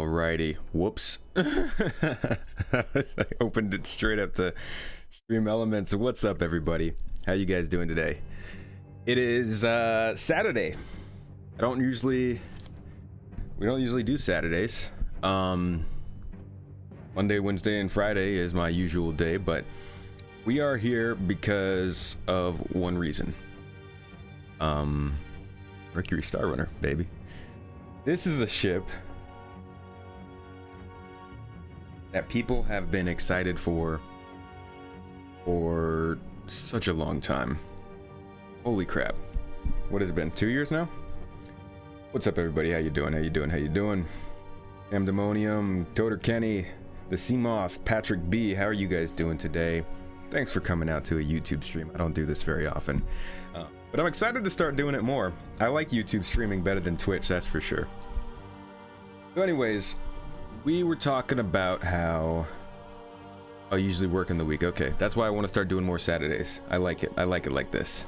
Alrighty. Whoops. I opened it straight up to Stream Elements. What's up, everybody? How you guys doing today? It is Saturday. We don't usually do Saturdays. Monday, Wednesday, and Friday is my usual day, but we are here because of one reason. Mercury Star Runner, baby. This is a ship that people have been excited for such a long time. Holy crap. What has it been? 2 years now? What's up, everybody? How you doing? Amdemonium, Toter Kenny, the Seamoth, Patrick B. How are you guys doing today? Thanks for coming out to a YouTube stream. I don't do this very often. But I'm excited to start doing it more. I like YouTube streaming better than Twitch, that's for sure. So anyways, we were talking about how I usually work in the week. Okay, that's why I want to start doing more Saturdays. I like it like this.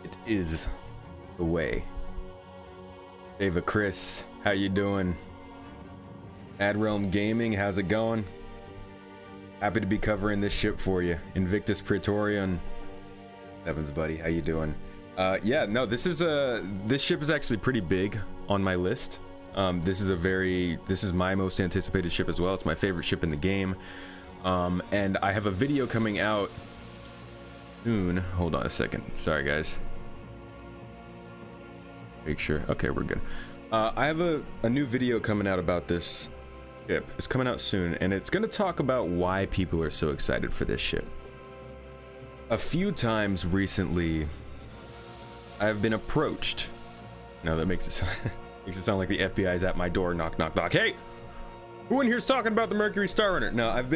It is the way. David Chris, how you doing? Ad Realm Gaming, how's it going? Happy to be covering this ship for you. Invictus Praetorian. Evans, buddy, how you doing? Yeah, no, this ship is actually pretty big on my list. This is my most anticipated ship as well. It's my favorite ship in the game. And I have a video coming out soon. Hold on a second. Sorry, guys. Make sure. Okay, we're good. I have a new video coming out about this ship. It's coming out soon, and it's going to talk about why people are so excited for this ship. A few times recently, I've been approached. No, that makes it sound like the FBI is at my door. Knock, knock, knock. Hey, who in here's talking about the Mercury Star Runner? No, I've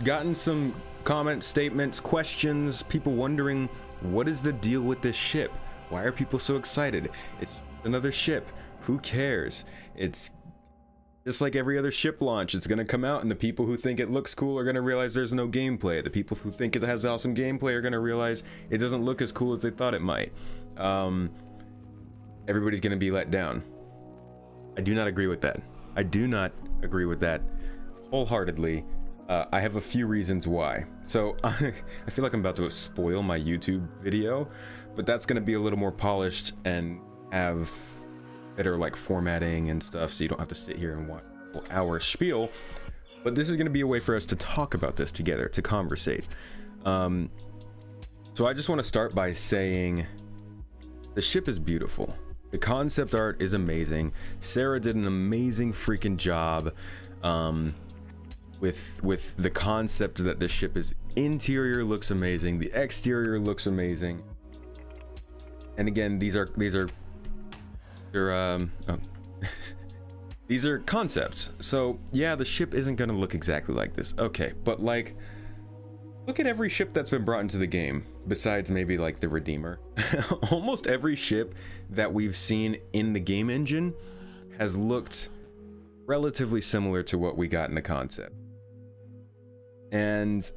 gotten some comments, statements, questions, people wondering what is the deal with this ship? Why are people so excited? It's another ship. Who cares? It's just like every other ship launch. It's gonna come out, and the people who think it looks cool are gonna realize there's no gameplay. The people who think it has awesome gameplay are gonna realize it doesn't look as cool as they thought it might. Everybody's gonna be let down. I do not agree with that. I do not agree with that wholeheartedly. I have a few reasons why. So I feel like I'm about to spoil my YouTube video, but that's gonna be a little more polished and have better like formatting and stuff, so you don't have to sit here and watch our spiel. But this is going to be a way for us to talk about this together, to conversate. So I just want to start by saying the ship is beautiful. The concept art is amazing. Sarah did an amazing freaking job with the concept that this ship is. Interior looks amazing, the exterior looks amazing, and again, these are these are concepts. So yeah, the ship isn't gonna look exactly like this, okay, but like, look at every ship that's been brought into the game besides maybe like the Redeemer. Almost every ship that we've seen in the game engine has looked relatively similar to what we got in the concept, and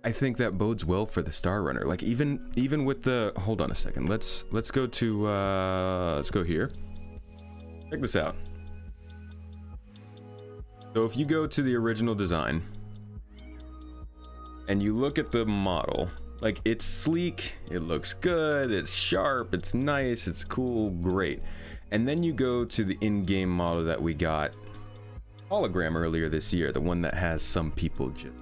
I think that bodes well for the Star Runner. Like even with the, hold on a second, let's go to let's go here. Check this out. So if you go to the original design and you look at the model, like, it's sleek, it looks good, it's sharp, it's nice, it's cool, great. And then you go to the in-game model that we got hologram earlier this year, the one that has some people just,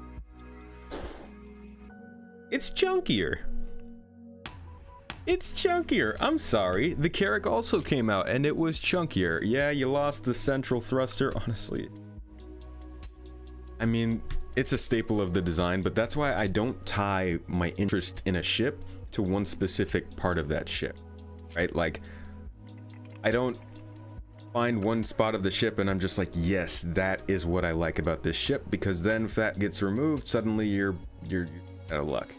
it's chunkier. It's chunkier. I'm sorry. The Carrack also came out and it was chunkier. Yeah, you lost the central thruster. Honestly, I mean, it's a staple of the design, but that's why I don't tie my interest in a ship to one specific part of that ship, right? Like, I don't find one spot of the ship and I'm just like, yes, that is what I like about this ship, because then if that gets removed, suddenly you're out of luck.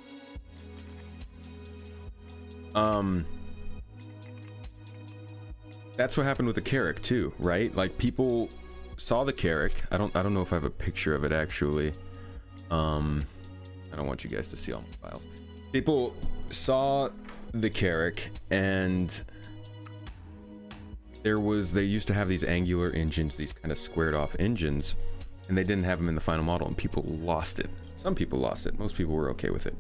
That's what happened with the Carrack too, right? Like, people saw the Carrack. I don't know if I have a picture of it actually. I don't want you guys to see all my files. People saw the Carrack and they used to have these angular engines, these kind of squared off engines, and they didn't have them in the final model, and people lost it. Some people lost it. Most people were okay with it.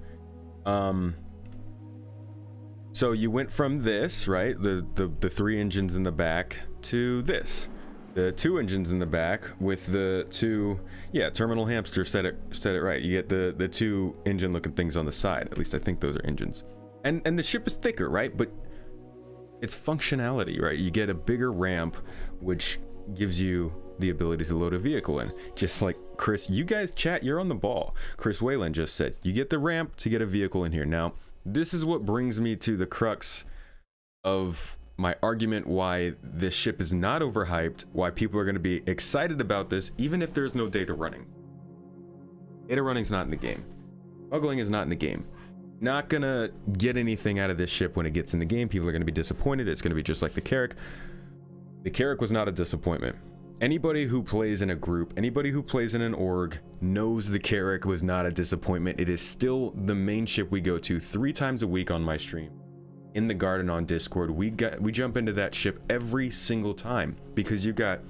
So you went from this, right, the 3 engines in the back, to this, the 2 engines in the back with the 2, yeah, Terminal Hamster said it right. You get the 2 engine looking things on the side. At least I think those are engines. And the ship is thicker, right? But it's functionality, right? You get a bigger ramp, which gives you the ability to load a vehicle in. Just like Chris, you guys chat, you're on the ball. Chris Whalen just said, you get the ramp to get a vehicle in here. Now, this is what brings me to the crux of my argument why this ship is not overhyped, why people are going to be excited about this, even if there's no data running. Data running's not in the game. Smuggling is not in the game. Not gonna get anything out of this ship when it gets in the game. People are gonna be disappointed. It's gonna be just like the Carrack. The Carrack was not a disappointment. Anybody who plays in a group, anybody who plays in an org knows the Carrack was not a disappointment. It is still the main ship we go to 3 times a week on my stream. In the garden on Discord, we jump into that ship every single time because you've got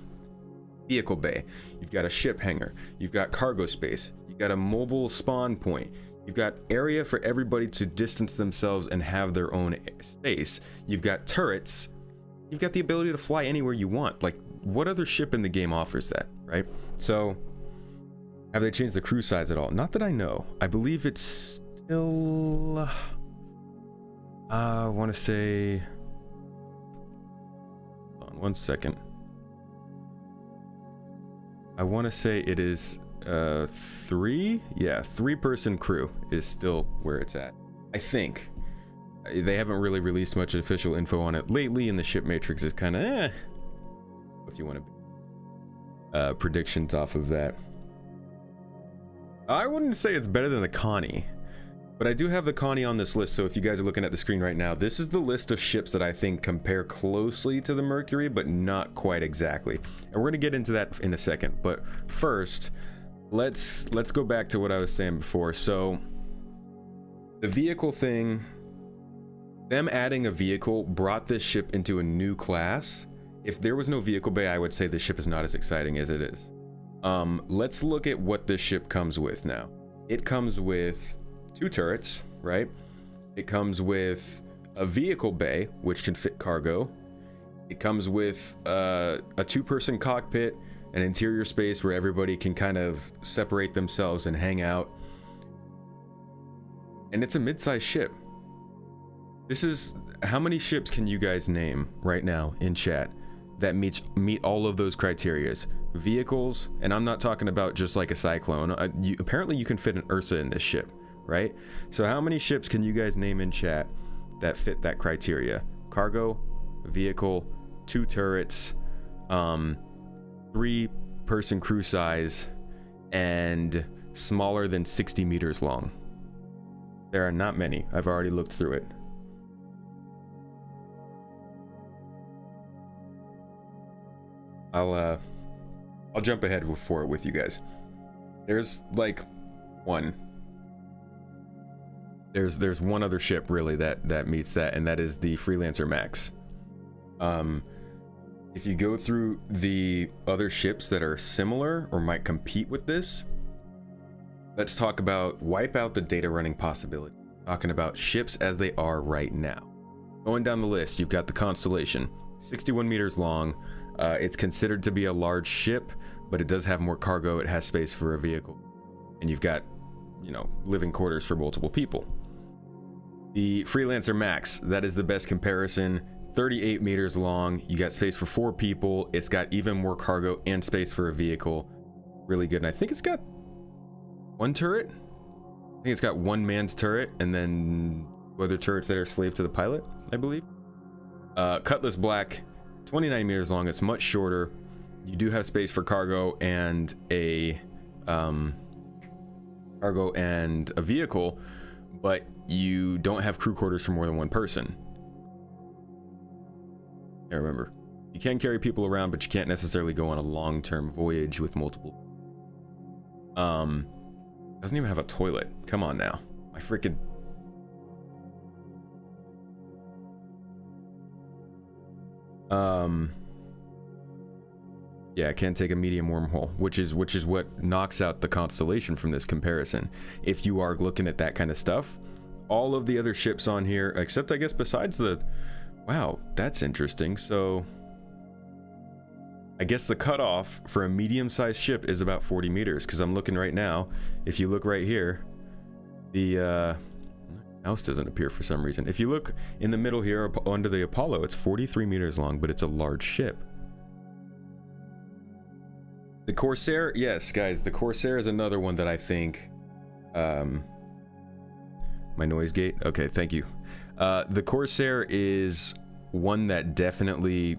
vehicle bay, you've got a ship hangar, you've got cargo space, you've got a mobile spawn point, you've got area for everybody to distance themselves and have their own space, you've got turrets, you've got the ability to fly anywhere you want. Like, what other ship in the game offers that, right? So have they changed the crew size at all? Not that I know. I believe it's still I want to say, hold on one second. I want to say it is 3, yeah, 3-person crew is still where it's at. I think they haven't really released much official info on it lately, and the ship matrix is kind of if you want to predictions off of that. I wouldn't say it's better than the Connie, but I do have the Connie on this list. So if you guys are looking at the screen right now, this is the list of ships that I think compare closely to the Mercury, but not quite exactly. And we're gonna get into that in a second. But first, let's go back to what I was saying before. So the vehicle thing, them adding a vehicle brought this ship into a new class. If there was no vehicle bay, I would say this ship is not as exciting as it is. Let's look at what this ship comes with now. It comes with 2 turrets, right? It comes with a vehicle bay, which can fit cargo. It comes with a 2-person cockpit, an interior space where everybody can kind of separate themselves and hang out. And it's a mid-sized ship. This is, how many ships can you guys name right now in chat that meet all of those criterias? Vehicles, and I'm not talking about just like a Cyclone. Apparently you can fit an Ursa in this ship, right? So how many ships can you guys name in chat that fit that criteria? Cargo, vehicle, 2 turrets, 3-person crew size, and smaller than 60 meters long. There are not many. I've already looked through it. I'll jump ahead for it with you guys. There's like one. There's one other ship really that meets that, and that is the Freelancer Max. If you go through the other ships that are similar or might compete with this, let's talk about wipe out the data running possibility. Talking about ships as they are right now. Going down the list, you've got the Constellation, 61 meters long. It's considered to be a large ship, but it does have more cargo. It has space for a vehicle, and you've got, you know, living quarters for multiple people. The Freelancer Max, that is the best comparison. 38 meters long. You got space for 4 people. It's got even more cargo and space for a vehicle. Really good. And I think it's got 1 turret. I think it's got 1 man's turret, and then other turrets that are slave to the pilot, I believe. Cutlass Black, 29 meters long. It's much shorter. You do have space for cargo and a vehicle, but you don't have crew quarters for more than 1 person. I remember, you can carry people around, but you can't necessarily go on a long-term voyage with multiple. Doesn't even have a toilet. Come on now, my freaking. Yeah, I can't take a medium wormhole, which is what knocks out the Constellation from this comparison. If you are looking at that kind of stuff, all of the other ships on here, except I guess besides the, wow, that's interesting. So I guess the cutoff for a medium-sized ship is about 40 meters, because I'm looking right now. If you look right here, the mouse doesn't appear for some reason. If you look in the middle here under the Apollo, it's 43 meters long, but it's a large ship. The Corsair, yes, guys, the Corsair is another one that I think, my noise gate, okay, thank you. The Corsair is one that definitely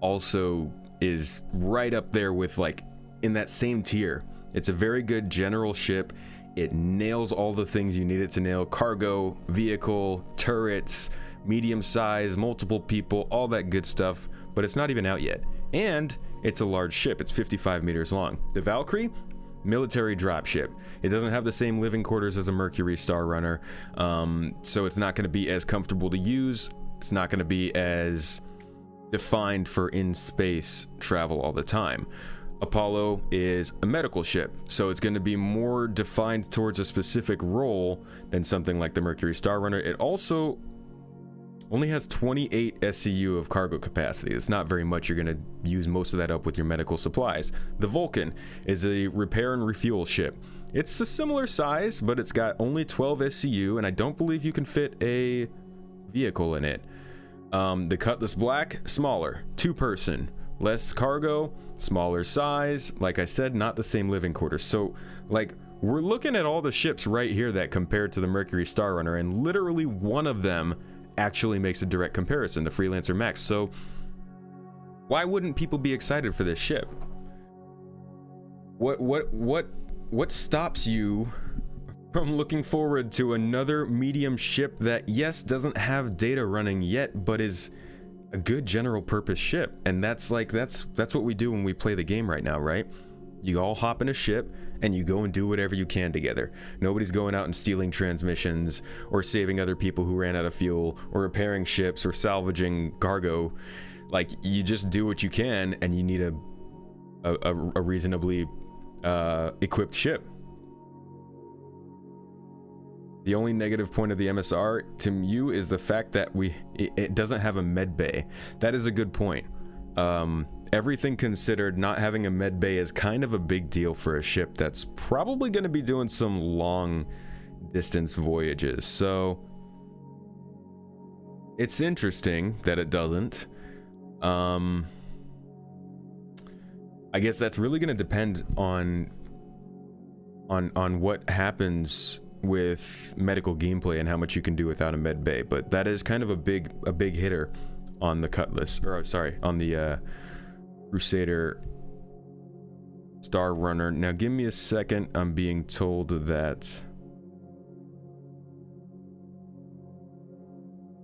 also is right up there with, like, in that same tier. It's a very good general ship. It nails all the things you need it to nail: cargo, vehicle, turrets, medium size, multiple people, all that good stuff, but it's not even out yet. And it's a large ship. It's 55 meters long. The Valkyrie, military dropship. It doesn't have the same living quarters as a Mercury Star Runner, so it's not going to be as comfortable to use. It's not going to be as defined for in-space travel all the time. Apollo is a medical ship, so it's going to be more defined towards a specific role than something like the Mercury Star Runner. It also only has 28 SCU of cargo capacity. It's not very much. You're going to use most of that up with your medical supplies. The Vulcan is a repair and refuel ship. It's a similar size, but it's got only 12 SCU, and I don't believe you can fit a vehicle in it. The Cutlass Black, smaller, two-person, less cargo, smaller size. Like I said, not the same living quarters. So, like, we're looking at all the ships right here that compare to the Mercury Star Runner, and literally one of them actually makes a direct comparison, the Freelancer Max. So why wouldn't people be excited for this ship? What stops you from looking forward to another medium ship that, yes, doesn't have data running yet, but is a good general purpose ship? And that's what we do when we play the game right now, right? You all hop in a ship and you go and do whatever you can together. Nobody's going out and stealing transmissions or saving other people who ran out of fuel or repairing ships or salvaging cargo. Like, you just do what you can, and you need a reasonably equipped ship. The only negative point of the MSR to you is the fact that it doesn't have a med bay. That is a good point. Everything considered, not having a med bay is kind of a big deal for a ship that's probably going to be doing some long distance voyages. So it's interesting that it doesn't. I guess that's really going to depend on what happens with medical gameplay and how much you can do without a med bay. But that is kind of a big hitter on the Cutlass, or sorry, on the Crusader Star Runner. Now give me a second. I'm being told that,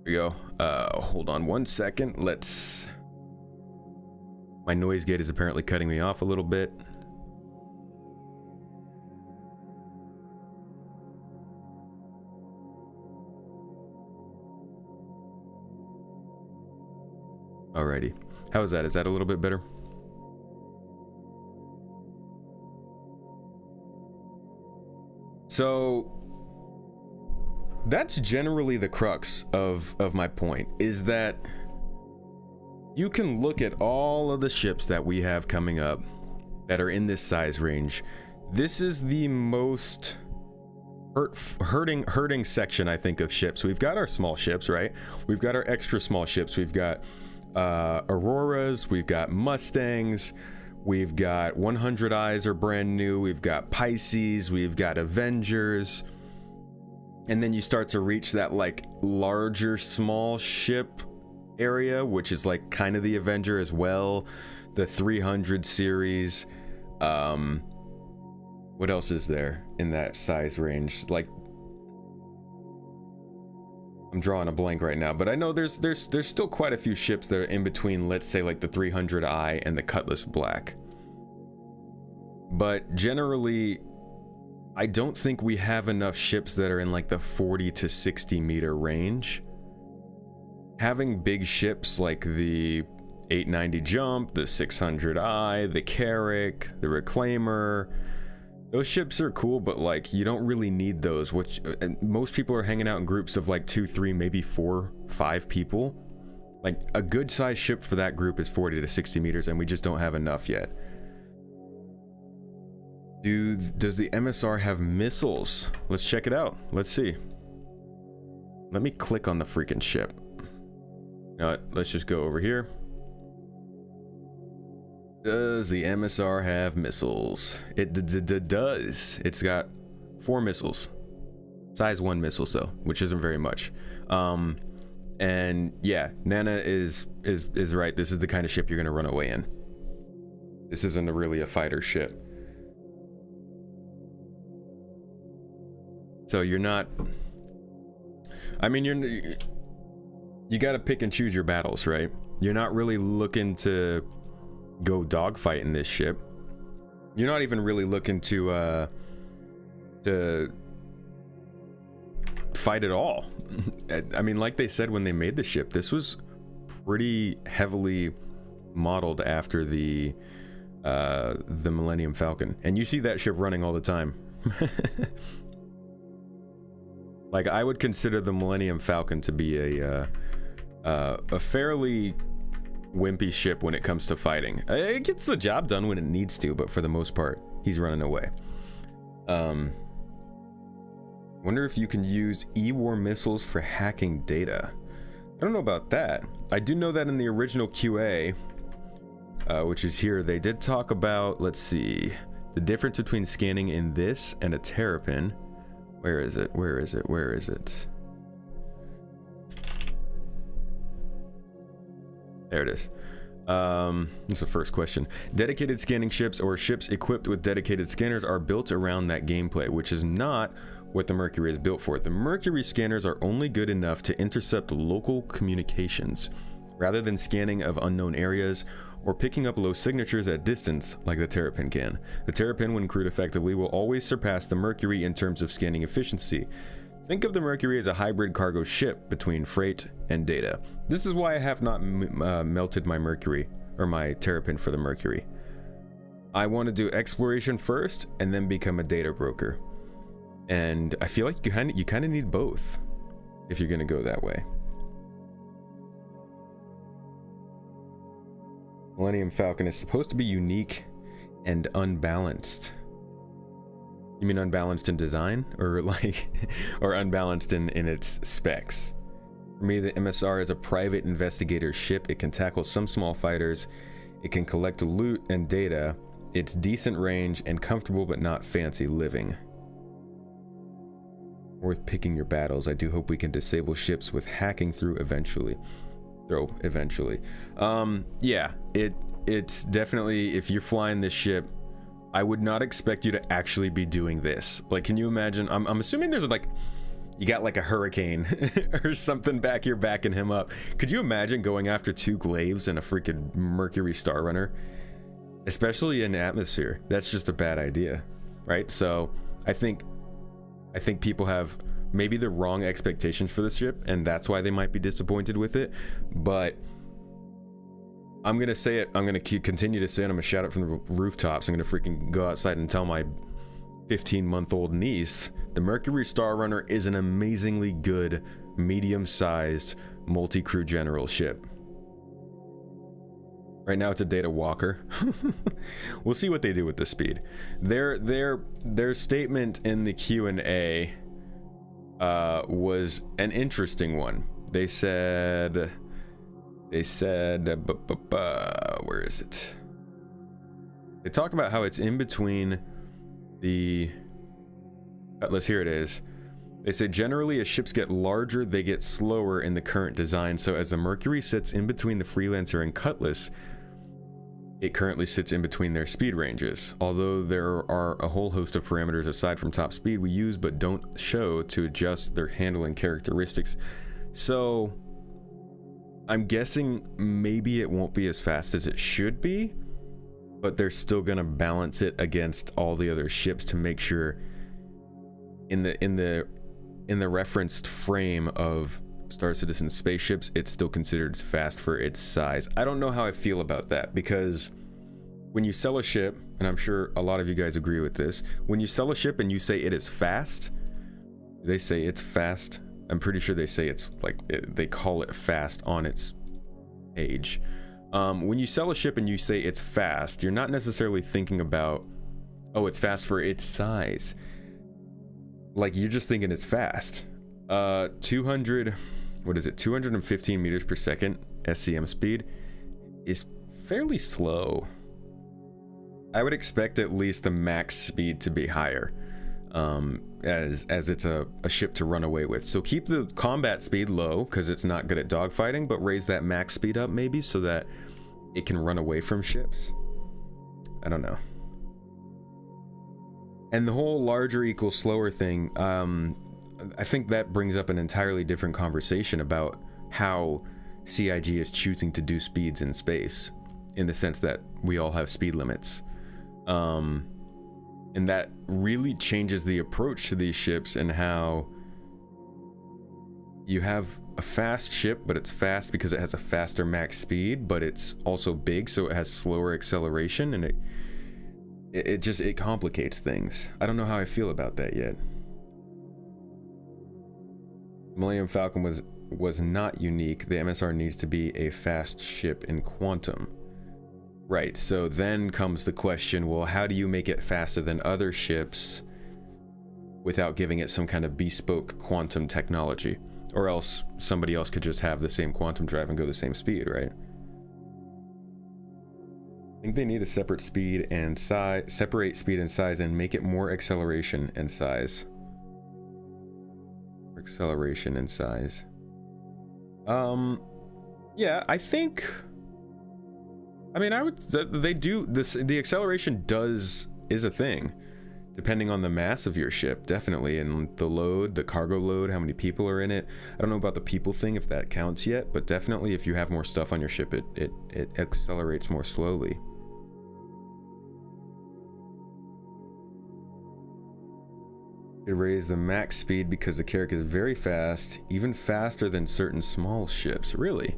there we go. Hold on one second. My noise gate is apparently cutting me off a little bit. Alrighty. How is that? Is that a little bit better? So that's generally the crux of my point, is that you can look at all of the ships that we have coming up that are in this size range. This is the most hurting section, I think, of ships. We've got our small ships, right? We've got our extra small ships. We've got Auroras, we've got Mustangs, we've got 100 Eyes are brand new, we've got Pisces, we've got Avengers, and then you start to reach that, like, larger small ship area, which is like kind of the Avenger as well, the 300 series. What else is there in that size range? Like, I'm drawing a blank right now, but I know there's still quite a few ships that are in between, let's say, like the 300i and the Cutlass Black. But generally, I don't think we have enough ships that are in like the 40 to 60 meter range. having big ships like the 890 Jump, the 600i, the Carrack, the Reclaimer, those ships are cool, but like you don't really need those, which most people are hanging out in groups of like 2, 3, maybe 4, 5 people. Like a good sized ship for that group is 40 to 60 meters, and we just don't have enough yet. Does the MSR have missiles? Let's check it out. Let's see. Let me click on the freaking ship. You know what? Let's just go over here. Does the MSR have missiles? It does. It's got 4 missiles. Size 1 missiles though, which isn't very much. And yeah, Nana is right. This is the kind of ship you're gonna run away in. This isn't really a fighter ship. So you're not, I mean, you gotta pick and choose your battles, right? You're not really looking to go dogfight in this ship. You're not even really looking to fight at all. I mean, like they said when they made the ship, this was pretty heavily modeled after the Millennium Falcon, and you see that ship running all the time. Like, I would consider the Millennium Falcon to be a fairly wimpy ship when it comes to fighting. It gets the job done when it needs to, but for the most part, he's running away. Wonder if you can use E-War missiles for hacking data. I don't know about that. I do know that in the original QA, which is here, they did talk about, let's see, the difference between scanning in this and a Terrapin. Where is it? Where is it? Where is it? There it is. That's the first question. Dedicated scanning ships or ships equipped with dedicated scanners are built around that gameplay, which is not what the Mercury is built for. The Mercury scanners are only good enough to intercept local communications, rather than scanning of unknown areas or picking up low signatures at distance like the Terrapin can. The Terrapin, when crewed effectively, will always surpass the Mercury in terms of scanning efficiency. Think of the Mercury as a hybrid cargo ship between freight and data. This is why I have not melted my Mercury, or my Terrapin for the Mercury. I want to do exploration first and then become a data broker. And I feel like you kind of need both if you're going to go that way. Millennium Falcon is supposed to be unique and unbalanced. You mean unbalanced in design, or like, or unbalanced in its specs? For me, the MSR is a private investigator ship. It can tackle some small fighters. It can collect loot and data. It's decent range and comfortable, but not fancy living. Worth picking your battles. I do hope we can disable ships with hacking through eventually. Yeah, it's definitely, if you're flying this ship, I would not expect you to actually be doing this. Like, can you imagine? I'm assuming there's like, you got like a hurricane or something back here backing him up. Could you imagine going after 2 glaives and a freaking Mercury Star Runner? Especially in atmosphere. That's just a bad idea, right? So I think people have maybe the wrong expectations for the ship, and that's why they might be disappointed with it. But I'm gonna say it. I'm gonna continue to say it. I'm gonna shout it from the rooftops. I'm gonna freaking go outside and tell my 15-month-old niece the Mercury Star Runner is an amazingly good, medium-sized, multi-crew general ship. Right now, it's a data walker. We'll see what they do with the speed. Their statement in the Q&A was an interesting one. They said, where is it? They talk about how it's in between the Cutlass. Here it is. They say generally as ships get larger, they get slower in the current design. So as the Mercury sits in between the Freelancer and Cutlass, it currently sits in between their speed ranges. Although there are a whole host of parameters aside from top speed we use but don't show to adjust their handling characteristics. So I'm guessing maybe it won't be as fast as it should be, but they're still gonna balance it against all the other ships to make sure in the referenced frame of Star Citizen spaceships, it's still considered fast for its size. I don't know how I feel about that, because when you sell a ship, and I'm sure a lot of you guys agree with this, when you sell a ship and you say it is fast, they say it's fast. I'm pretty sure they say it's like, they call it fast on its page. When you sell a ship and you say it's fast, you're not necessarily thinking about, oh, it's fast for its size. Like, you're just thinking it's fast. 215 meters per second SCM speed is fairly slow. I would expect at least the max speed to be higher, as it's a ship to run away with. So keep the combat speed low because it's not good at dogfighting, but raise that max speed up maybe so that it can run away from ships. I don't know. And the whole larger equals slower thing, I think that brings up an entirely different conversation about how CIG is choosing to do speeds in space, in the sense that we all have speed limits. And that really changes the approach to these ships, and how you have a fast ship, but it's fast because it has a faster max speed, but it's also big, so it has slower acceleration, and it complicates things. I don't know how I feel about that yet. Millennium Falcon was not unique. The MSR needs to be a fast ship in quantum. Right, so then comes the question, well, how do you make it faster than other ships without giving it some kind of bespoke quantum technology? Or else somebody else could just have the same quantum drive and go the same speed, right? I think they need a separate speed and size, separate speed and size, and make it more acceleration and size. Acceleration and size. Yeah, I think, I mean, they do this, the acceleration is a thing, depending on the mass of your ship, definitely, and the load, the cargo load, how many people are in it. I don't know about the people thing, if that counts yet, but definitely if you have more stuff on your ship, it accelerates more slowly. It raised the max speed because the Carrack is very fast, even faster than certain small ships. Really?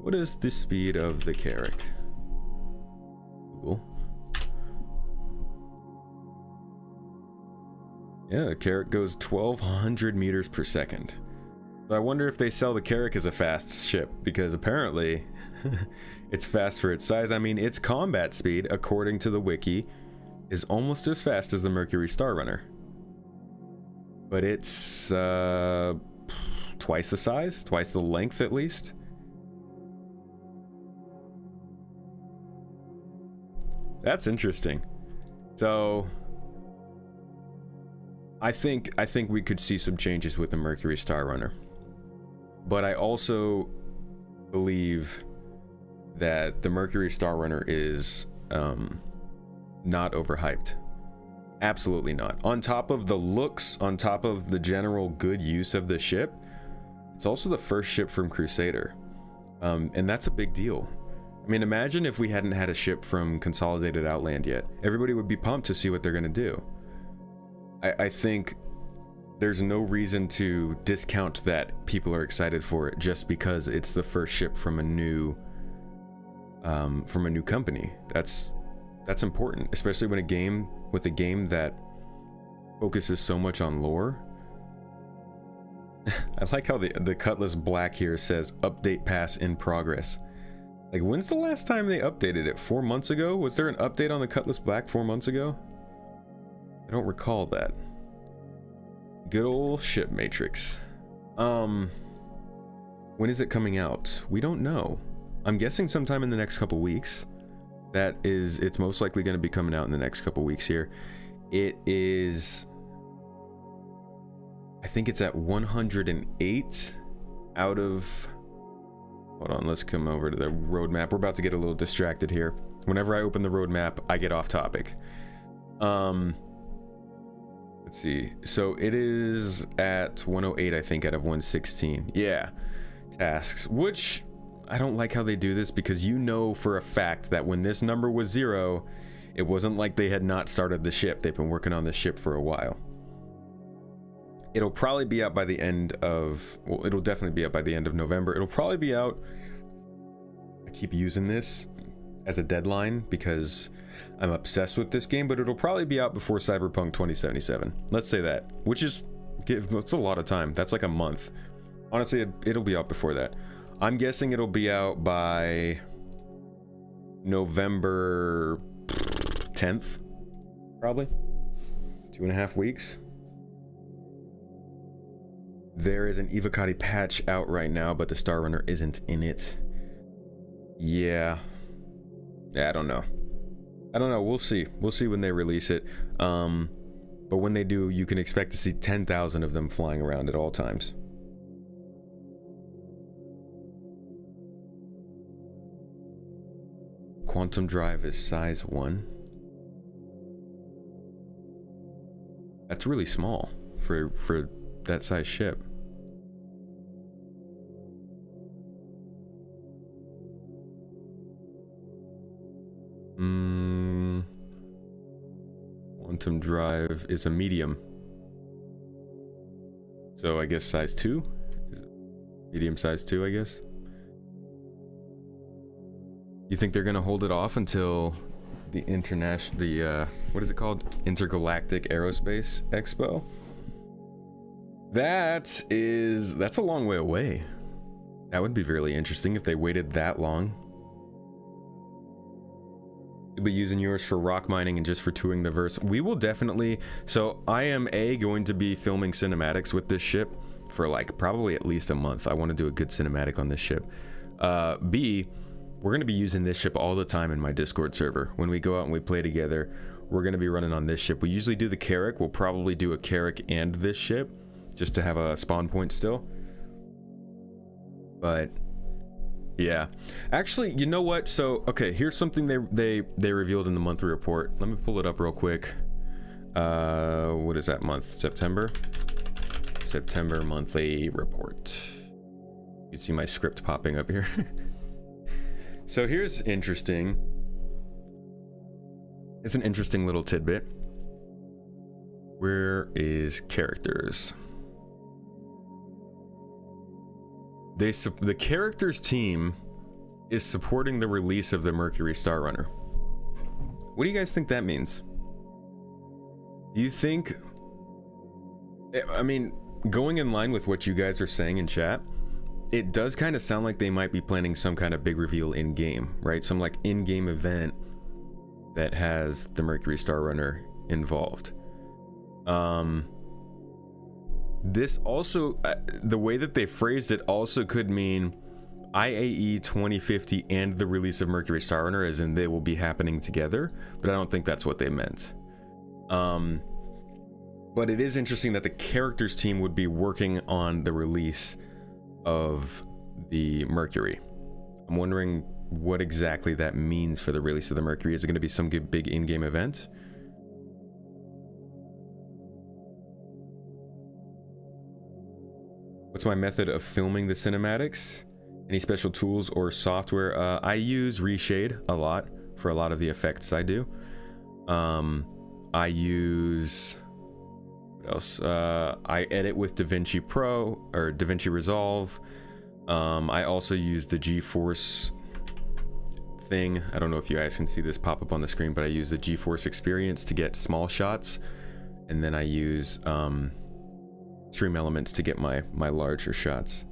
What is the speed of the Carrack? Google. Yeah, the Carrack goes 1,200 meters per second. So I wonder if they sell the Carrack as a fast ship, because apparently it's fast for its size. I mean, its combat speed, according to the wiki, is almost as fast as the Mercury Star Runner. But it's twice the size, twice the length at least. That's interesting. So I think we could see some changes with the Mercury Star Runner. But I also believe that the Mercury Star Runner is not overhyped. Absolutely not. On top of the looks, on top of the general good use of the ship, it's also the first ship from Crusader. And that's a big deal. I mean, imagine if we hadn't had a ship from Consolidated Outland yet. Everybody would be pumped to see what they're going to do. I think there's no reason to discount that people are excited for it just because it's the first ship from a new company. That's important, especially when a game that focuses so much on lore. I like how the Cutlass Black here says update pass in progress. Like, when's the last time they updated it? 4 months ago? Was there an update on the Cutlass Black 4 months ago? I don't recall that. Good old ship matrix. When is it coming out? We don't know. I'm guessing sometime in the next couple weeks. It's most likely going to be coming out in the next couple weeks here. It is, I think it's at 108 out of, hold on, let's come over to the roadmap. We're about to get a little distracted here. Whenever I open the roadmap, I get off topic. Let's see. So it is at 108, I think, out of 116. Yeah. Tasks, which I don't like how they do this, because you know for a fact that when this number was 0, it wasn't like they had not started the ship. They've been working on the ship for a while. It'll probably be out by the end of, well, it'll definitely be out by the end of November. It'll probably be out, I keep using this as a deadline because I'm obsessed with this game, but it'll probably be out before Cyberpunk 2077. Let's say that, which is, that's a lot of time. That's like a month. Honestly, it'll be out before that. I'm guessing it'll be out by November 10th, probably 2.5 weeks. There is an Evocati patch out right now, but the Star Runner isn't in it. Yeah, I don't know. We'll see when they release it. But when they do, you can expect to see 10,000 of them flying around at all times. Quantum Drive is size 1. That's really small for that size ship. Quantum Drive is a medium. So I guess size 2? Medium size 2, I guess. You think they're gonna hold it off until the what is it called? Intergalactic Aerospace Expo? That's a long way away. That would be really interesting if they waited that long. You'll be using yours for rock mining and just for touring the verse. We will definitely, so I am going to be filming cinematics with this ship for like probably at least a month. I want to do a good cinematic on this ship. B, we're going to be using this ship all the time in my Discord server. When we go out and we play together, we're going to be running on this ship. We usually do the Carrack. We'll probably do a Carrack and this ship just to have a spawn point still. But yeah, actually, you know what? So, okay, here's something they revealed in the monthly report. Let me pull it up real quick. What is that month? September monthly report. You can see my script popping up here. So here's interesting. It's an interesting little tidbit. Where is characters? The characters team is supporting the release of the Mercury Star Runner. What do you guys think that means? Do you think, I mean, going in line with what you guys are saying in chat, it does kind of sound like they might be planning some kind of big reveal in game, right? Some like in-game event that has the Mercury Star Runner involved. This also, the way that they phrased it also could mean IAE 2050 and the release of Mercury Star Runner, as in they will be happening together, but I don't think that's what they meant. But it is interesting that the characters team would be working on the release of the Mercury. I'm wondering what exactly that means for the release of the Mercury. Is it going to be some big in-game event? What's my method of filming the cinematics? Any special tools or software? I use Reshade a lot for a lot of the effects I do. I use, what else? I edit with DaVinci Pro or DaVinci Resolve. I also use the GeForce thing. I don't know if you guys can see this pop up on the screen, but I use the GeForce Experience to get small shots, and then I use Stream Elements to get my larger shots.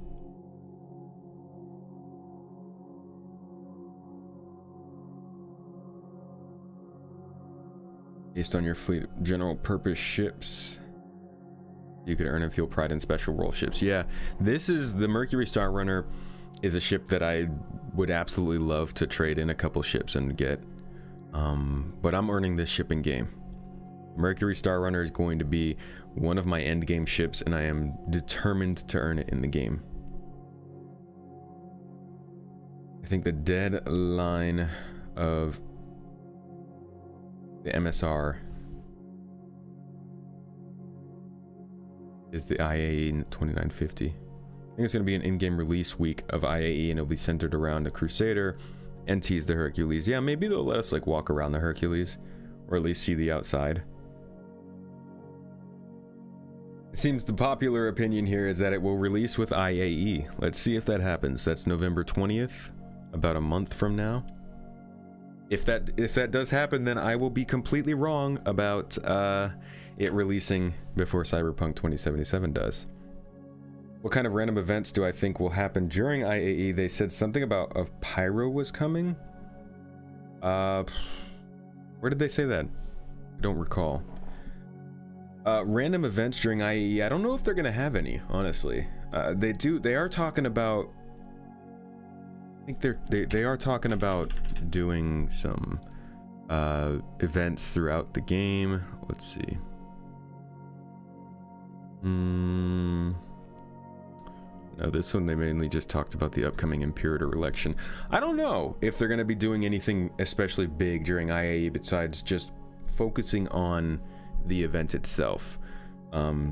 Based on your fleet of general purpose ships, you could earn and feel pride in special role ships. Yeah, this is the Mercury Star Runner is a ship that I would absolutely love to trade in a couple ships and get. But I'm earning this ship in game. Mercury Star Runner is going to be one of my end game ships, and I am determined to earn it in the game. I think the deadline of the MSR is the IAE 2950. I think it's going to be an in-game release week of IAE, and it'll be centered around the Crusader. NT's the Hercules. Yeah, maybe they'll let us like walk around the Hercules, or at least see the outside. Seems the popular opinion here is that it will release with IAE. Let's see if that happens. That's November 20th, about a month from now. If that does happen, then I will be completely wrong about it releasing before Cyberpunk 2077 does. What kind of random events do I think will happen during IAE? They said something about Pyro was coming. Where did they say that? I don't recall. Random events during IAE, I don't know if they're gonna have any, honestly. They are talking about, I think they are talking about doing some events throughout the game. Let's see. No, this one they mainly just talked about the upcoming Imperator election. I don't know if they're going to be doing anything especially big during IAE besides just focusing on the event itself.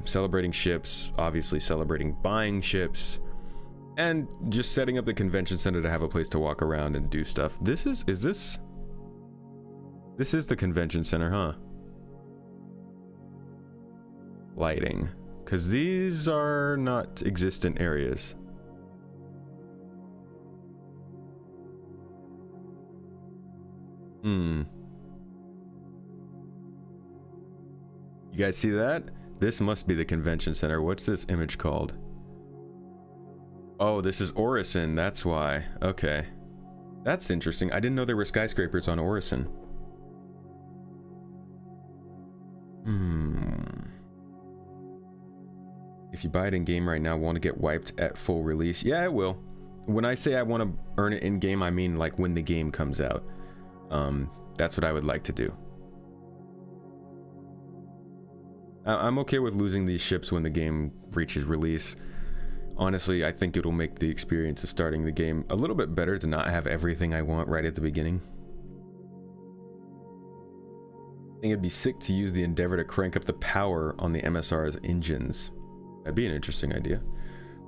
Celebrating ships, obviously celebrating buying ships, and just setting up the convention center to have a place to walk around and do stuff. This is the convention center, huh? Lighting. Because these are not existent areas. You guys see that? This must be the convention center. What's this image called? Oh, this is Orison. That's why. Okay. That's interesting. I didn't know there were skyscrapers on Orison. If you buy it in game right now, want to get wiped at full release? Yeah, it will. When I say I want to earn it in game, I mean like when the game comes out. That's what I would like to do. I'm okay with losing these ships when the game reaches release. Honestly, I think it'll make the experience of starting the game a little bit better to not have everything I want right at the beginning. I think it'd be sick to use the Endeavor to crank up the power on the MSR's engines. That'd be an interesting idea.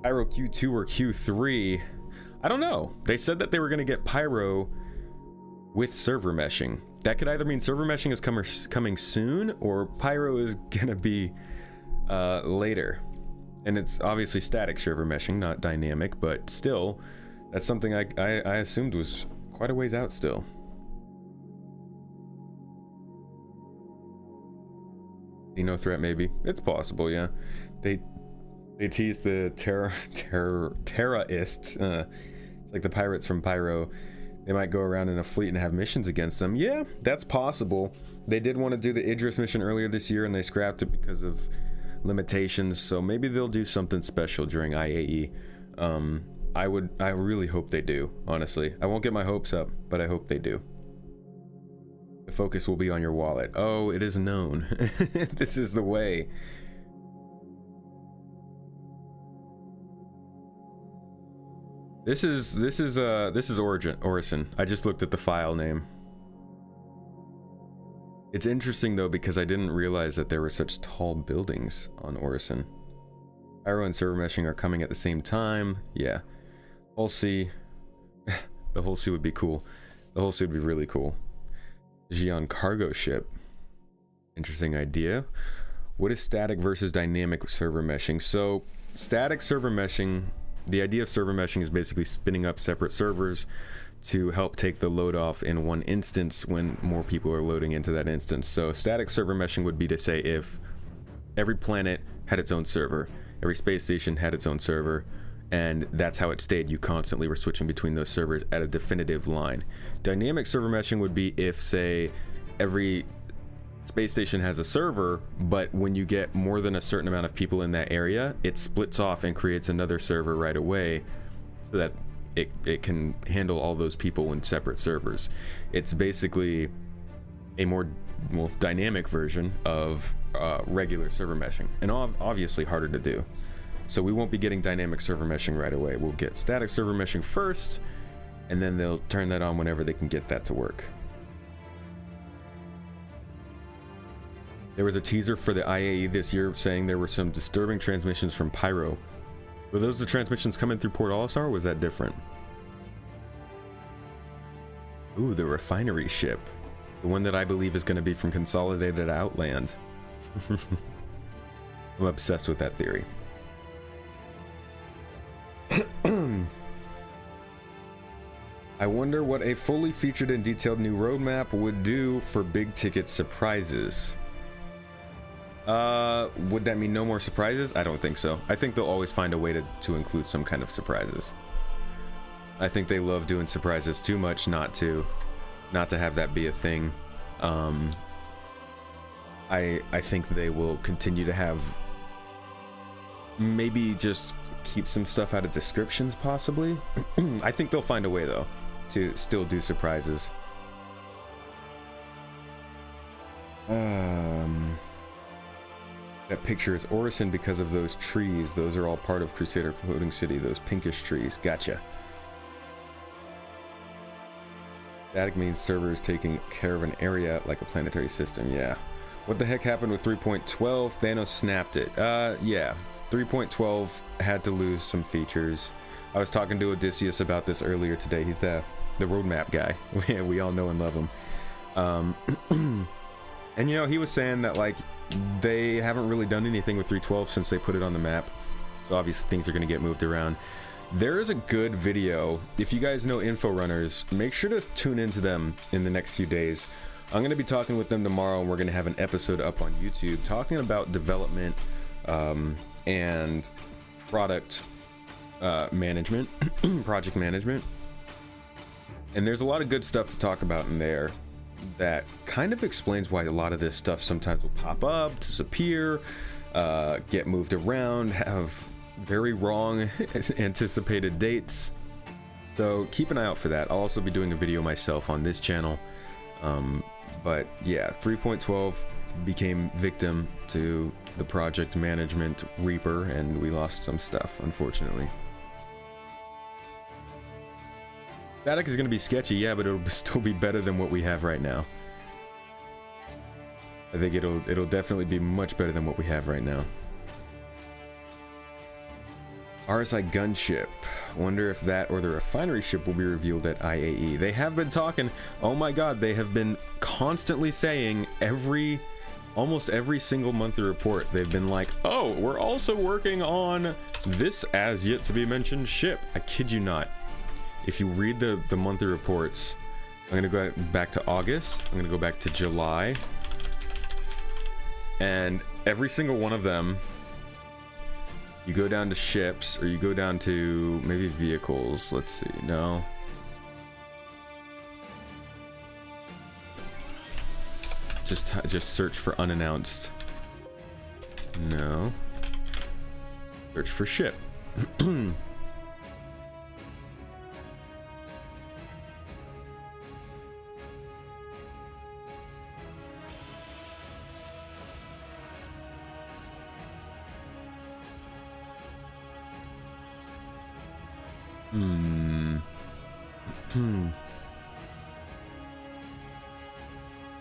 Pyro Q2 or Q3? I don't know. They said that they were going to get Pyro with server meshing. That could either mean server meshing is coming soon, or Pyro is going to be later. And it's obviously static server meshing, not dynamic, but still, that's something I assumed was quite a ways out still. No threat, maybe. It's possible, yeah. They tease the terrorists, like the pirates from Pyro. They might go around in a fleet and have missions against them. Yeah, that's possible. They did want to do the Idris mission earlier this year and they scrapped it because of limitations, so maybe they'll do something special during IAE. I really hope they do, honestly. I won't get my hopes up, but I hope they do. The focus will be on your wallet. Oh, it is known. This is the way. This is Orison. I just looked at the file name. It's interesting though because I didn't realize that there were such tall buildings on Orison. Pyro and server meshing are coming at the same time. Yeah. Hull C. The Hull C would be cool. The Hull C would be really cool. Xi'an cargo ship. Interesting idea. What is static versus dynamic server meshing? So static server meshing, the idea of server meshing is basically spinning up separate servers to help take the load off in one instance when more people are loading into that instance. So static server meshing would be to say if every planet had its own server, every space station had its own server, and that's how it stayed. You constantly were switching between those servers at a definitive line. Dynamic server meshing would be if, say, every space station has a server, but when you get more than a certain amount of people in that area, it splits off and creates another server right away so that it can handle all those people in separate servers. It's basically a more dynamic version of regular server meshing, and obviously harder to do. So we won't be getting dynamic server meshing right away. We'll get static server meshing first, and then they'll turn that on whenever they can get that to work. There was a teaser for the IAE this year saying there were some disturbing transmissions from Pyro. Were those the transmissions coming through Port Olisar, or was that different? Ooh, the refinery ship. The one that I believe is going to be from Consolidated Outland. I'm obsessed with that theory. I wonder what a fully featured and detailed new roadmap would do for big ticket surprises. Would that mean no more surprises? I don't think so. I think they'll always find a way to include some kind of surprises. I think they love doing surprises too much not to have that be a thing. I think they will continue to have, maybe just keep some stuff out of descriptions possibly. I think they'll find a way though to still do surprises. That picture is Orison because of those trees. Those are all part of Crusader Floating City, those pinkish trees. Gotcha. Static means servers taking care of an area like a planetary system. Yeah. What the heck happened with 3.12? Thanos snapped it. Yeah. 3.12 had to lose some features. I was talking to Odysseus about this earlier today. He's the roadmap guy. We all know and love him. And you know, he was saying that like they haven't really done anything with 3.12 since they put it on the map. So obviously things are going to get moved around. There is a good video. If you guys know info runners, make sure to tune into them in the next few days. I'm going to be talking with them tomorrow, and we're going to have an episode up on YouTube talking about development and product management, project management. And there's a lot of good stuff to talk about in there that kind of explains why a lot of this stuff sometimes will pop up, disappear, get moved around, have very wrong anticipated dates. So keep an eye out for that. I'll also be doing a video myself on this channel. But yeah, 3.12 became victim to the project management reaper, and we lost some stuff, unfortunately. Static is going to be sketchy, yeah, but it'll still be better than what we have right now. I think it'll definitely be much better than what we have right now. RSI gunship. Wonder if that or the refinery ship will be revealed at IAE. They have been talking. Oh my god, they have been constantly saying almost every single monthly report. They've been like, oh, we're also working on this as yet to be mentioned ship. I kid you not. If you read the monthly reports, I'm gonna go back to August. I'm gonna go back to July. And every single one of them, you go down to ships, or you go down to maybe vehicles. Let's see. No. Just search for unannounced. No. Search for ship.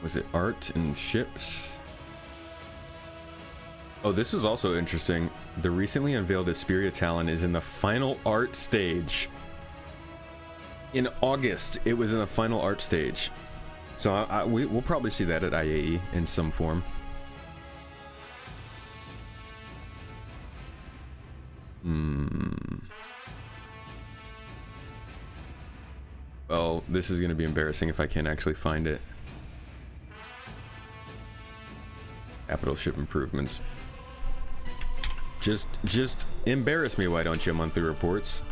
Was it art and ships? Oh, this was also interesting. The recently unveiled Asperia Talon is in the final art stage. In August, it was in the final art stage. So we'll probably see that at IAE in some form. Well, this is going to be embarrassing if I can't actually find it. Capital ship improvements. Just embarrass me, why don't you, monthly reports?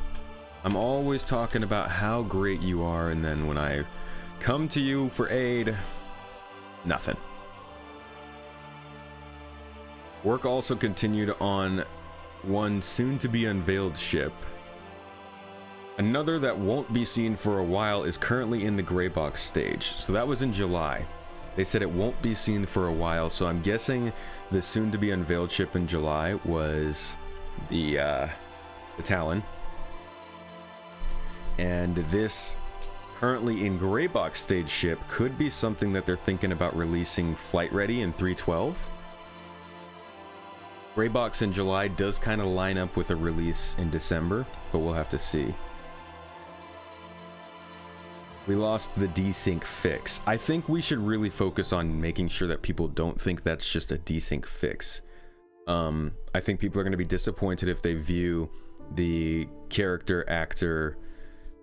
I'm always talking about how great you are, and then when I come to you for aid, nothing. Work also continued on one soon-to-be unveiled ship. Another that won't be seen for a while is currently in the gray box stage. So that was in July. They said it won't be seen for a while, so I'm guessing the soon-to-be unveiled ship in July was the Talon. And this currently in gray box stage ship could be something that they're thinking about releasing flight ready in 3.12. Gray box in July does kind of line up with a release in December, but we'll have to see. We lost the desync fix. I think we should really focus on making sure that people don't think that's just a desync fix. I think people are going to be disappointed if they view the character actor,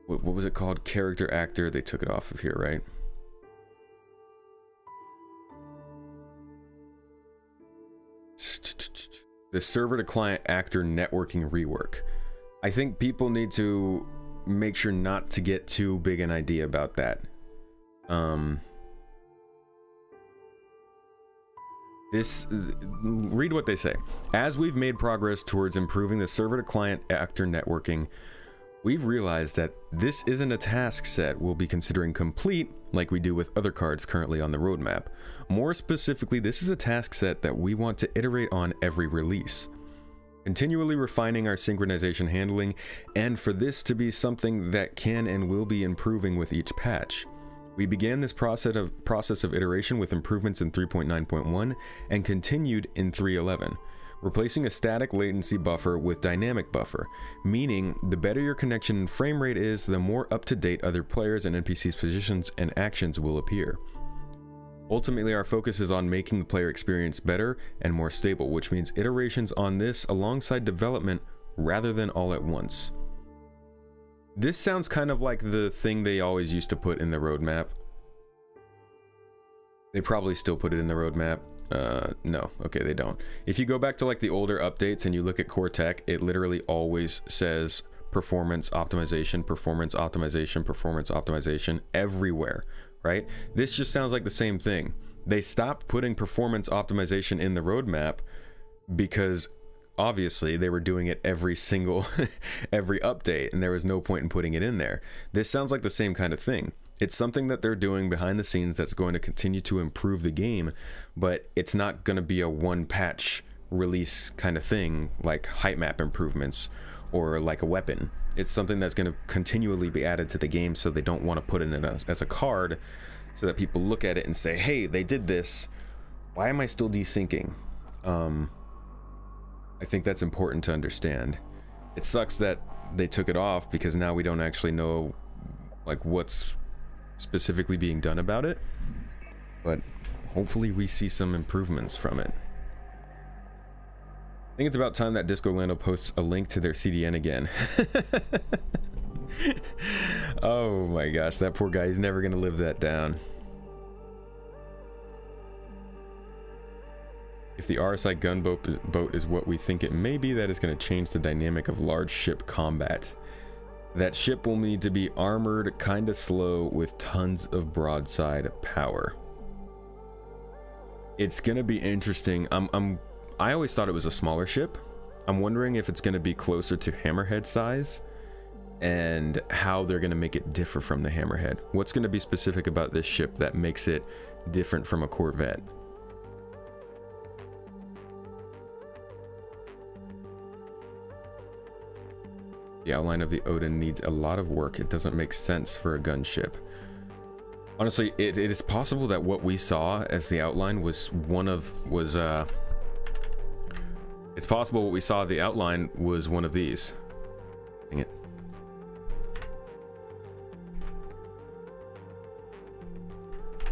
what was it called? Character actor, they took it off of here, right? The server to client actor networking rework. I think people need to make sure not to get too big an idea about that. Read what they say. As we've made progress towards improving the server to client actor networking, we've realized that this isn't a task set we'll be considering complete like we do with other cards currently on the roadmap. More specifically, this is a task set that we want to iterate on every release, continually refining our synchronization handling, and for this to be something that can and will be improving with each patch. We began this process of iteration with improvements in 3.9.1 and continued in 3.11, replacing a static latency buffer with dynamic buffer, meaning the better your connection and frame rate is, the more up-to-date other players and NPCs' positions and actions will appear. Ultimately, our focus is on making the player experience better and more stable, which means iterations on this alongside development rather than all at once. This sounds kind of like the thing they always used to put in the roadmap. They probably still put it in the roadmap. No, okay, they don't. If you go back to like the older updates and you look at core tech, it literally always says performance optimization, performance optimization, performance optimization everywhere, right? This just sounds like the same thing. They stopped putting performance optimization in the roadmap because obviously they were doing it every single every update, and there was no point in putting it in there. This sounds like the same kind of thing. It's something that they're doing behind the scenes that's going to continue to improve the game, but it's not going to be a one patch release kind of thing like height map improvements or like a weapon. It's something that's going to continually be added to the game, so they don't want to put it in as a card so that people look at it and say, hey, they did this, why am I still desyncing? I think that's important to understand. It sucks that they took it off because now we don't actually know like what's specifically being done about it, but hopefully we see some improvements from it. I think it's about time that Disco Lando posts a link to their CDN again. Oh my gosh, that poor guy, he's never gonna live that down. If the RSI gunboat is what we think it may be, that is going to change the dynamic of large ship combat. That ship will need to be armored, kind of slow, with tons of broadside power. It's going to be interesting. I always thought it was a smaller ship. I'm wondering if it's going to be closer to Hammerhead size and how they're going to make it differ from the Hammerhead. What's going to be specific about this ship that makes it different from a Corvette? The outline of the Odin needs a lot of work. It doesn't make sense for a gunship. Honestly, it is possible that what we saw as the outline was it's possible what we saw the outline was one of these. Dang it.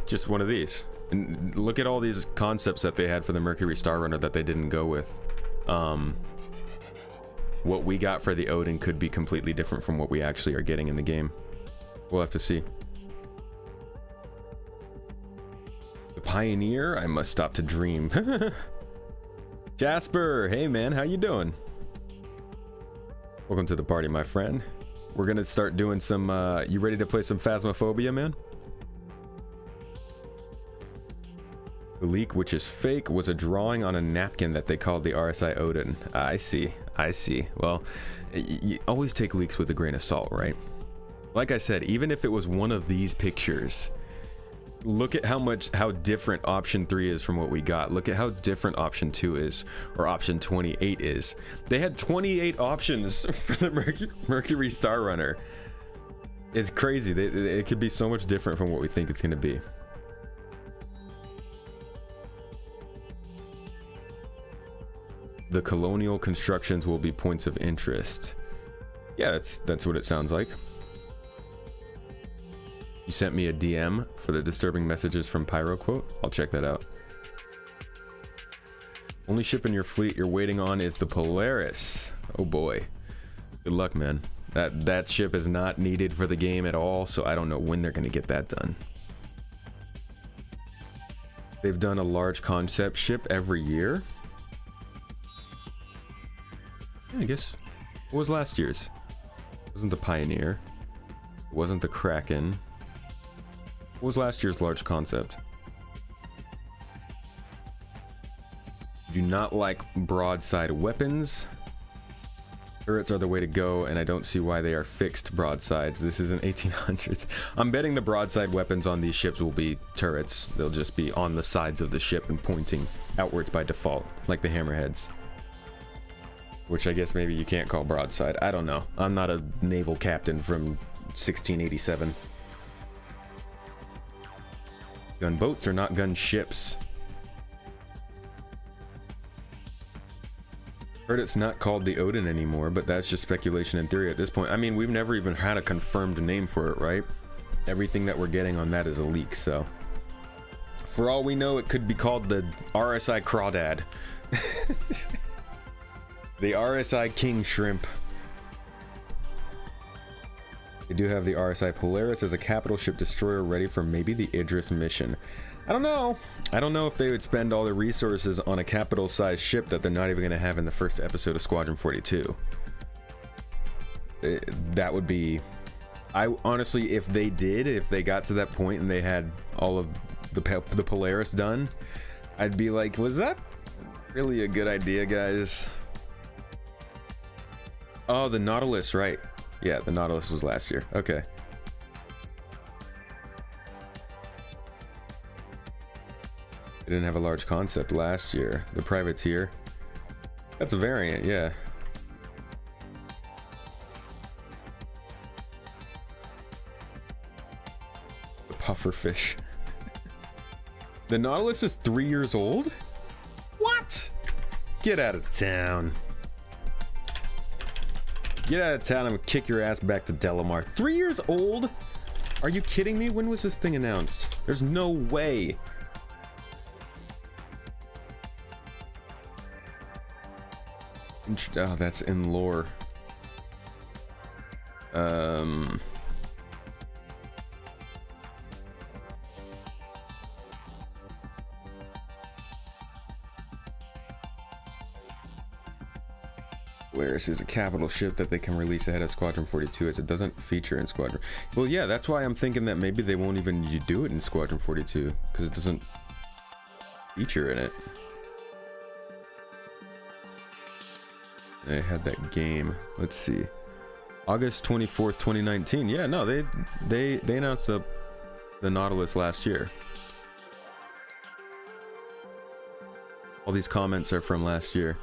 Just one of these. And look at all these concepts that they had for the Mercury Star Runner that they didn't go with. What we got for the Odin could be completely different from what we actually are getting in the game. We'll have to see. The Pioneer, I must stop to dream. Jasper, hey man, how you doing? Welcome to the party, my friend. We're gonna start doing some, you ready to play some Phasmophobia, man? The leak, which is fake, was a drawing on a napkin that they called the RSI Odin. I see. Well, you always take leaks with a grain of salt, right? Like I said, even if it was one of these pictures, look at how different option 3 is from what we got. Look at how different option 2 is, or option 28 is. They had 28 options for the Mercury Star Runner. It's crazy. It could be so much different from what we think it's going to be. The colonial constructions will be points of interest. Yeah, that's what it sounds like. You sent me a DM for the disturbing messages from Pyro quote. I'll check that out. Only ship in your fleet you're waiting on is the Polaris. Oh boy. Good luck, man. That ship is not needed for the game at all, so I don't know when they're going to get that done. They've done a large concept ship every year. Yeah, I guess. What was last year's? It wasn't the Pioneer. It wasn't the Kraken. What was last year's large concept? Do not like broadside weapons. Turrets are the way to go, and I don't see why they are fixed broadsides. This isn't 1800s. I'm betting the broadside weapons on these ships will be turrets. They'll just be on the sides of the ship and pointing outwards by default, like the hammerheads. Which I guess maybe you can't call broadside. I don't know. I'm not a naval captain from 1687. Gunboats are not gunships. Heard it's not called the Odin anymore, but that's just speculation and theory at this point. I mean, we've never even had a confirmed name for it, right? Everything that we're getting on that is a leak, so for all we know, it could be called the RSI Crawdad. The RSI King Shrimp. They do have the RSI Polaris as a capital ship destroyer ready for maybe the Idris mission. I don't know. I don't know if they would spend all their resources on a capital sized ship that they're not even going to have in the first episode of Squadron 42. That would be... I honestly, if they got to that point and they had all of the Polaris done, I'd be like, was that really a good idea, guys? Oh, the Nautilus, right. Yeah, the Nautilus was last year. Okay. They didn't have a large concept last year. The Privateer. That's a variant, yeah. The Pufferfish. The Nautilus is 3 years old? What? Get out of town. Get out of town, I'm gonna kick your ass back to Delamar. 3 years old? Are you kidding me? When was this thing announced? There's no way. Oh, that's in lore. Polaris is a capital ship that they can release ahead of Squadron 42 as it doesn't feature in Squadron. Well, yeah, that's why I'm thinking that maybe they won't even do it in Squadron 42 because it doesn't feature in it. They had that game. Let's see. August 24th, 2019. Yeah, no, they announced the Nautilus last year. All these comments are from last year.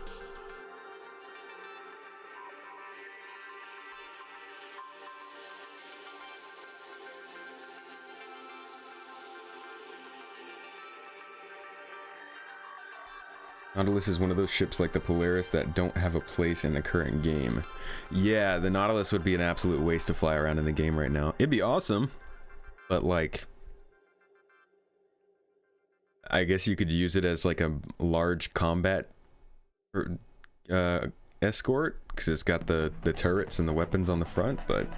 Nautilus is one of those ships like the Polaris that don't have a place in the current game. Yeah, the Nautilus would be an absolute waste to fly around in the game right now. It'd be awesome, but like, I guess you could use it as like a large combat escort because it's got the turrets and the weapons on the front, but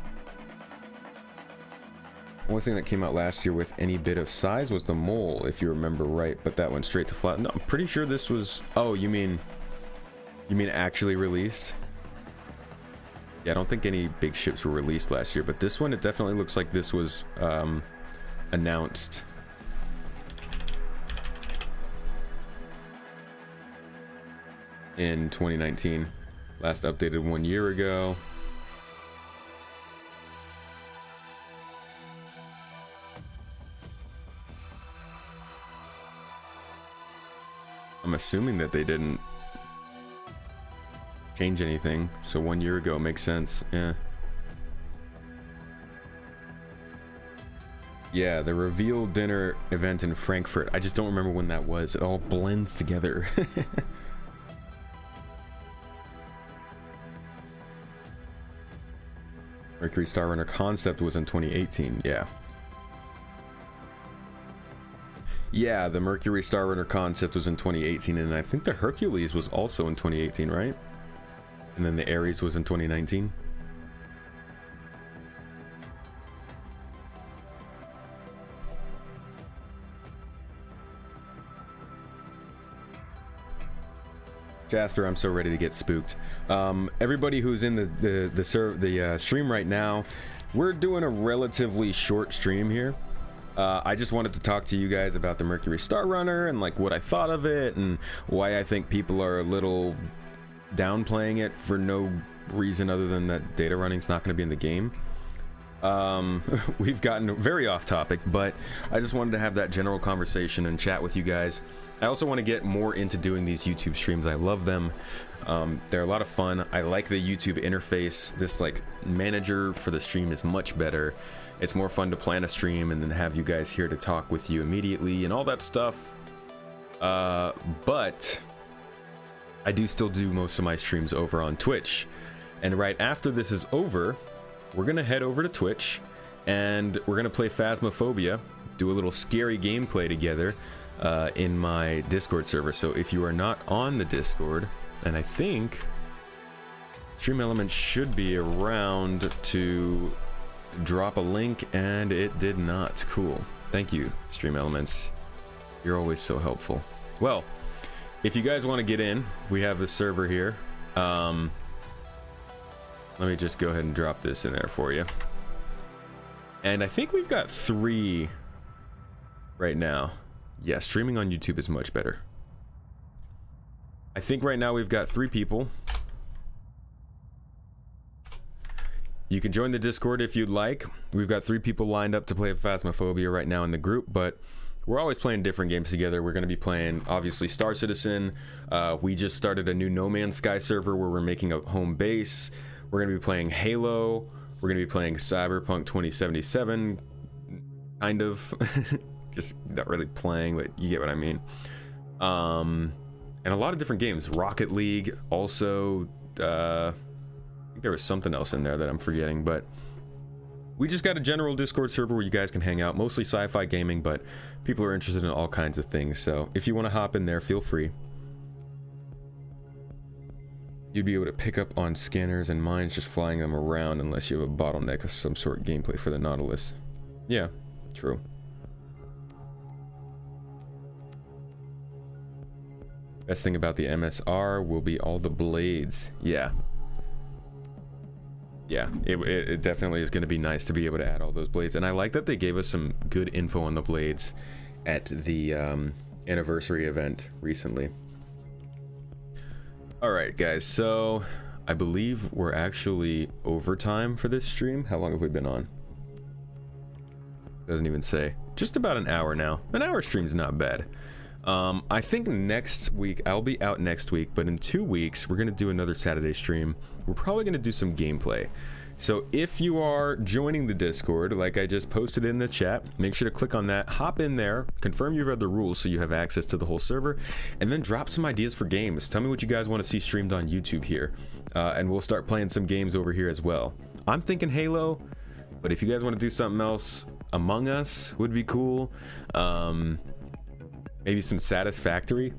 only thing that came out last year with any bit of size was the Mole, if you remember right, but that went straight to flat. No, I'm pretty sure this was... Oh, you mean actually released? Yeah, I don't think any big ships were released last year, but this one, it definitely looks like this was announced. In 2019. Last updated 1 year ago. I'm assuming that they didn't change anything, so 1 year ago makes sense. Yeah, the reveal dinner event in Frankfurt. I just don't remember when that was. It all blends together. Mercury Star Runner concept was in 2018. Yeah. Yeah, the Mercury Star Runner concept was in 2018, and I think the Hercules was also in 2018, right? And then the Ares was in 2019. Jasper, I'm so ready to get spooked. Everybody who's in the stream right now, we're doing a relatively short stream here. I just wanted to talk to you guys about the Mercury Star Runner and like what I thought of it and why I think people are a little downplaying it for no reason other than that data running's not going to be in the game. We've gotten very off topic, but I just wanted to have that general conversation and chat with you guys. I also want to get more into doing these YouTube streams. I love them. They're a lot of fun. I like the YouTube interface. This like manager for the stream is much better. It's more fun to plan a stream and then have you guys here to talk with you immediately and all that stuff. But I do still do most of my streams over on Twitch. And right after this is over, we're gonna head over to Twitch and we're gonna play Phasmophobia, do a little scary gameplay together in my Discord server. So if you are not on the Discord, and I think Stream Elements should be around to drop a link, and it did not. Cool. Thank you, Stream Elements. You're always so helpful. Well, if you guys want to get in, we have a server here. Let me just go ahead and drop this in there for you. And I think we've got 3 right now. Yeah, streaming on YouTube is much better. I think right now we've got 3 people. You can join the Discord if you'd like. We've got 3 people lined up to play Phasmophobia right now in the group, but we're always playing different games together. We're going to be playing, obviously, Star Citizen. We just started a new No Man's Sky server where we're making a home base. We're going to be playing Halo. We're going to be playing Cyberpunk 2077, kind of. Just not really playing, but you get what I mean. And a lot of different games. Rocket League, also. I think there was something else in there that I'm forgetting, but we just got a general Discord server where you guys can hang out. Mostly sci-fi gaming, but people are interested in all kinds of things. So if you want to hop in there, feel free. You'd be able to pick up on scanners and mines just flying them around unless you have a bottleneck of some sort of gameplay for the Nautilus. Yeah, true. Best thing about the MSR will be all the blades. Yeah. Yeah, it definitely is going to be nice to be able to add all those blades. And I like that they gave us some good info on the blades at the anniversary event recently. All right, guys, so I believe we're actually overtime for this stream. How long have we been on? Doesn't even say. Just about an hour now. An hour stream's not bad. I think next week, I'll be out next week, but in 2 weeks, we're going to do another Saturday stream. We're probably going to do some gameplay. So if you are joining the Discord, like I just posted in the chat, make sure to click on that, hop in there, confirm you've read the rules so you have access to the whole server, and then drop some ideas for games. Tell me what you guys want to see streamed on YouTube here, and we'll start playing some games over here as well. I'm thinking Halo, but if you guys want to do something else, Among Us would be cool. Maybe some Satisfactory.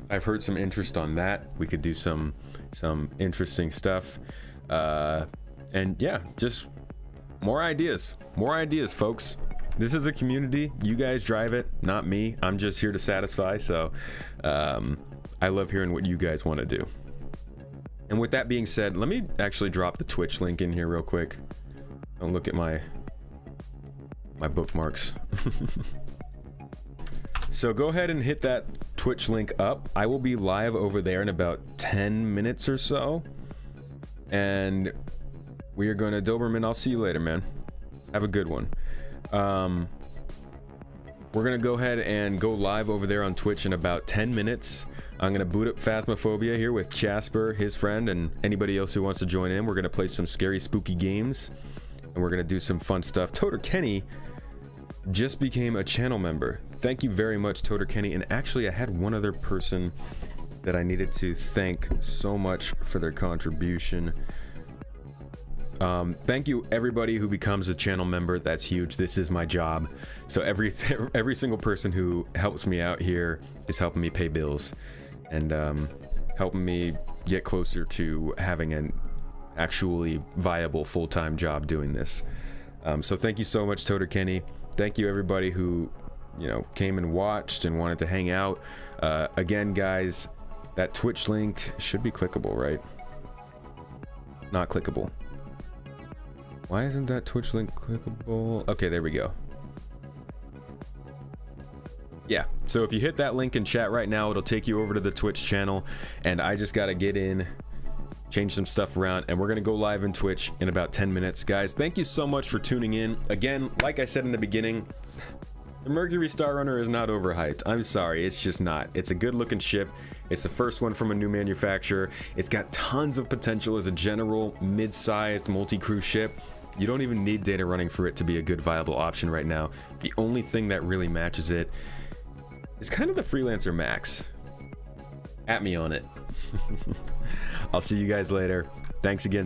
I've heard some interest on that. We could do some interesting stuff. And yeah, just more ideas, folks. This is a community. You guys drive it, not me. I'm just here to satisfy. So I love hearing what you guys want to do. And with that being said, let me actually drop the Twitch link in here real quick. Don't look at my bookmarks. So go ahead and hit that Twitch link up. I will be live over there in about 10 minutes or so. And we are going to Doberman. I'll see you later, man. Have a good one. We're going to go ahead and go live over there on Twitch in about 10 minutes. I'm going to boot up Phasmophobia here with Jasper, his friend, and anybody else who wants to join in. We're going to play some scary, spooky games. And we're going to do some fun stuff. Toter Kenny just became a channel member. Thank you very much, Toter Kenny. And actually, I had one other person that I needed to thank so much for their contribution. Thank you everybody who becomes a channel member. That's huge. This is my job. So every single person who helps me out here is helping me pay bills and helping me get closer to having an actually viable full-time job doing this. So thank you so much, Toter Kenny. Thank you everybody who, you know, came and watched and wanted to hang out. Again, guys, that Twitch link should be clickable, right? Not clickable. Why isn't that Twitch link clickable? Okay, there we go. Yeah, so if you hit that link in chat right now, it'll take you over to the Twitch channel, and I just gotta get in, change some stuff around, and we're gonna go live in Twitch in about 10 minutes. Guys, thank you so much for tuning in. Again, like I said in the beginning, the Mercury Star Runner is not overhyped. I'm sorry, it's just not. It's a good looking ship. It's the first one from a new manufacturer. It's got tons of potential as a general mid-sized multi-crew ship. You don't even need data running for it to be a good viable option right now. The only thing that really matches it is kind of the Freelancer Max. At me on it. I'll see you guys later. Thanks again.